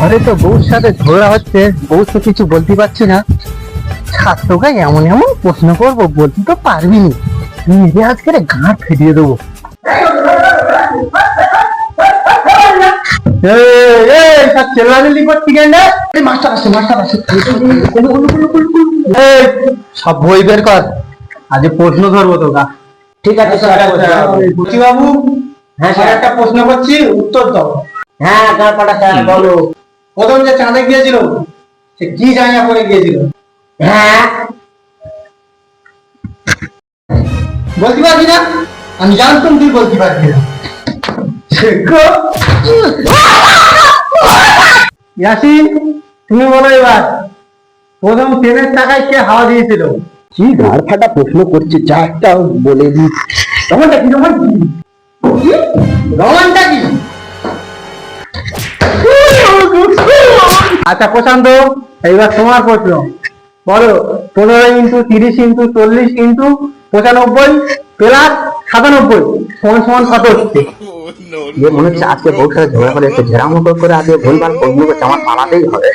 ঘরে তো বউর সাথে ঝগড়া হচ্ছে, বউ তো কিছু বলতে পারছি না। ছাত্রকে এমন এমন প্রশ্ন করবো, বলতে তো পারবি নি, নিজে আজকে গাঁট ফেটিয়ে দেবো। চেল্লামিল্লি করছি কেন? মাস্টার আসে, মাস্টার আসে। সব বই বের কর, আজ প্রশ্ন ধরবো তোকা। ঠিক আছে বুচি বাবু, হ্যাঁ স্যার স্যার। একটা প্রশ্ন করছি, উত্তর দাও। হ্যাঁ গাঁপাটা স্যার বলো। প্রথম যে চাঁদে গিয়েছিল, সে কি জায়গা করে গিয়েছিল? হ্যাঁ বলতে পারবি না? আমি জানতাম তুই বলতে পারবি না। শেখো। ইয়াসিন, তুমি বলো এবার, প্রথম ট্রেনের টাকায় কে হাওয়া দিয়েছিল? কি গাড় ফাটা প্রশ্ন করছে, যা একটা বলে দি। রমনটা কি? রমন কি? রমনটা কি? আচ্ছা প্রশান্ত, এইবার তোমার প্রশ্ন। বলো, 15 × 30 × 40 × 95 সমান সমান কত হচ্ছে? যে মনে হচ্ছে আজকে বউর সাথে ঝগড়া করে একটু ঝেড়া মুখ করে আজকে ভুলভাল প্রশ্ন করছে, আমার পালাতেই হবে।